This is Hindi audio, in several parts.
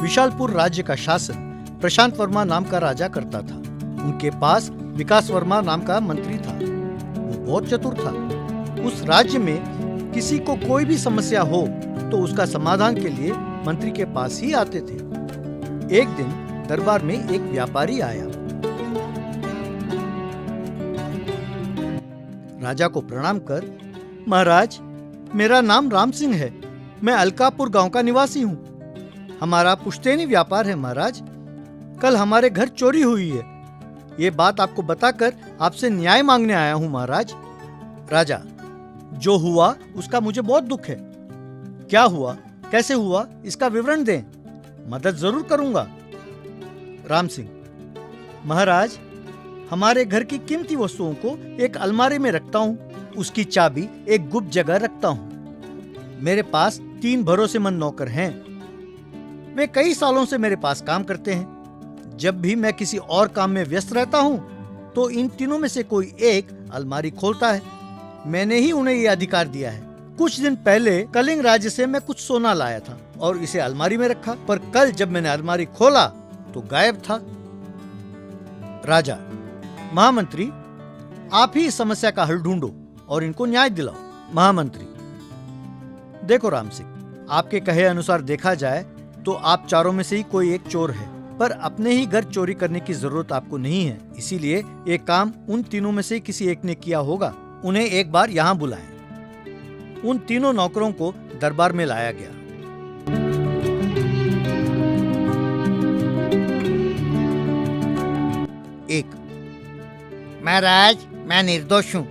विशालपुर राज्य का शासन प्रशांत वर्मा नाम का राजा करता था। उनके पास विकास वर्मा नाम का मंत्री था। वो बहुत चतुर था। उस राज्य में किसी को कोई भी समस्या हो तो उसका समाधान के लिए मंत्री के पास ही आते थे। एक दिन दरबार में एक व्यापारी आया। राजा को प्रणाम कर, महाराज, मेरा नाम राम सिंह है। मैं अलकापुर गांव का निवासी हूँ। हमारा पुश्तैनी व्यापार है महाराज। कल हमारे घर चोरी हुई है। ये बात आपको बताकर आपसे न्याय मांगने आया हूँ महाराज। राजा, जो हुआ उसका मुझे बहुत दुख है। क्या हुआ, कैसे हुआ, इसका विवरण दें। मदद जरूर करूंगा। राम सिंह, महाराज, हमारे घर की कीमती वस्तुओं को एक अलमारी में रखता हूँ। उसकी चाबी एक गुप्त जगह रखता हूँ। मेरे पास 3 भरोसेमंद नौकर हैं। वे कई सालों से मेरे पास काम करते हैं। जब भी मैं किसी और काम में व्यस्त रहता हूँ तो इन तीनों में से कोई एक अलमारी खोलता है। मैंने ही उन्हें ये अधिकार दिया है। कुछ दिन पहले कलिंग राज्य से मैं कुछ सोना लाया था और इसे अलमारी में रखा, पर कल जब मैंने अलमारी खोला तो गायब था। राजा, महामंत्री, आप ही इस समस्या का हल ढूंढो और इनको न्याय दिलाओ। महामंत्री, देखो राम सिंह, आपके कहे अनुसार देखा जाए तो आप चारों में से ही कोई एक चोर है, पर अपने ही घर चोरी करने की जरूरत आपको नहीं है। इसीलिए एक काम उन तीनों में से किसी एक ने किया होगा। उन्हें एक बार यहाँ बुलाएं। उन तीनों नौकरों को दरबार में लाया गया। एक, महाराज, मैं निर्दोष हूँ।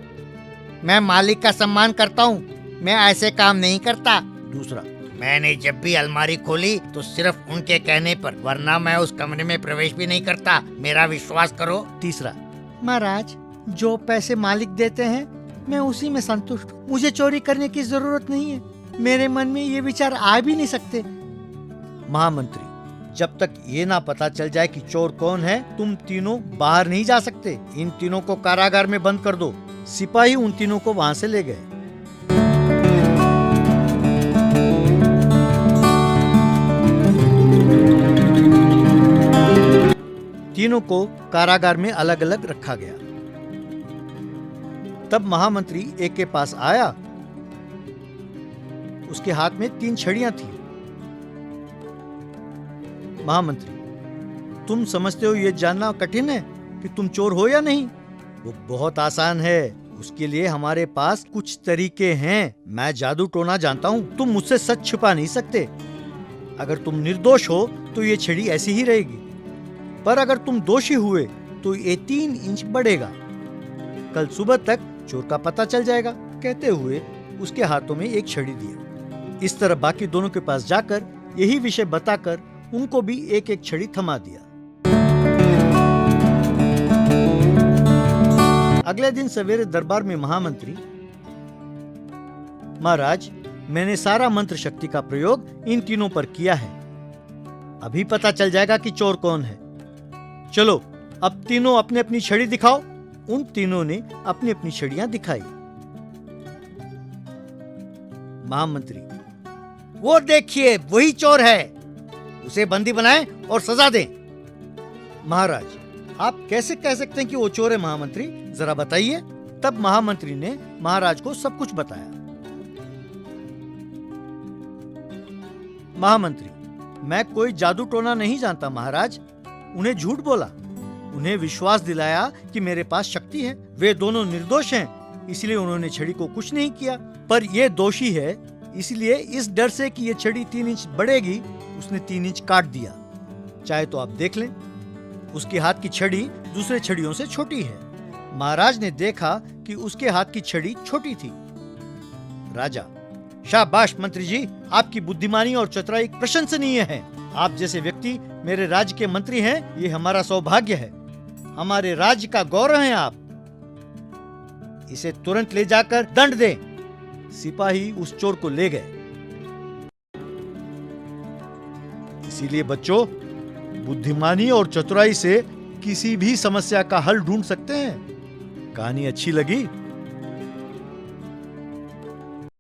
मैं मालिक का सम्मान करता हूँ। मैं ऐसे काम नहीं करता। दूसरा, मैंने जब भी अलमारी खोली तो सिर्फ उनके कहने पर, वरना मैं उस कमरे में प्रवेश भी नहीं करता। मेरा विश्वास करो। तीसरा, महाराज, जो पैसे मालिक देते हैं मैं उसी में संतुष्ट हूँ। मुझे चोरी करने की जरूरत नहीं है। मेरे मन में ये विचार आ भी नहीं सकते। महामंत्री, जब तक ये ना पता चल जाए कि चोर कौन है, तुम तीनों बाहर नहीं जा सकते। इन तीनों को कारागार में बंद कर दो। सिपाही उन तीनों को वहां से ले गए। तीनों को कारागार में अलग अलग रखा गया। तब महामंत्री एक के पास आया। उसके हाथ में 3 छड़ियां थी। महामंत्री, तुम समझते हो ये जानना कठिन है कि तुम चोर हो या नहीं? वो बहुत आसान है। उसके लिए हमारे पास कुछ तरीके हैं। मैं जादू टोना जानता हूँ। तुम मुझसे सच छुपा नहीं सकते। अगर तुम निर्दोष हो तो ये छड़ी ऐसी ही रहेगी, पर अगर तुम दोषी हुए तो ये 3 इंच बढ़ेगा। कल सुबह तक चोर का पता चल जाएगा। कहते हुए उसके हाथों में एक छड़ी दिया। इस तरह बाकी दोनों के पास जाकर यही विषय बताकर उनको भी एक एक छड़ी थमा दिया। अगले दिन सवेरे दरबार में महामंत्री, महाराज, मैंने सारा मंत्र शक्ति का प्रयोग इन तीनों पर किया है। अभी पता चल जाएगा कि चोर कौन है। चलो, अब तीनों अपनी अपनी छड़ी दिखाओ। उन तीनों ने अपनी अपनी छड़ियां दिखाई। महामंत्री, वो देखिए, वही चोर है। उसे बंदी बनाएं और सजा दें। महाराज, आप कैसे कह सकते हैं कि वो चोर है? महामंत्री, जरा बताइए। तब महामंत्री ने महाराज को सब कुछ बताया। महामंत्री, मैं कोई जादू टोना नहीं जानता महाराज। उन्हें झूठ बोला। उन्हें विश्वास दिलाया कि मेरे पास शक्ति है। वे दोनों निर्दोष हैं, इसलिए उन्होंने छड़ी को कुछ नहीं किया। पर ये दोषी है, इसलिए इस डर से कि ये छड़ी 3 इंच बढ़ेगी, उसने 3 इंच काट दिया। चाहे तो आप देख लें। उसके हाथ की छड़ी दूसरे छड़ियों से छोटी है। महाराज ने देखा कि उसके हाथ की छड़ी छोटी थी। राजा, शाबाश मंत्री जी, आपकी बुद्धिमानी और चतुराई प्रशंसनीय है। आप जैसे व्यक्ति मेरे राज्य के मंत्री हैं, ये हमारा सौभाग्य है। हमारे राज्य का गौरव हैं आप। इसे तुरंत ले जाकर दंड दें। सिपाही उस चोर को ले गए। इसीलिए बच्चों, बुद्धिमानी और चतुराई से किसी भी समस्या का हल ढूंढ सकते हैं। कहानी अच्छी लगी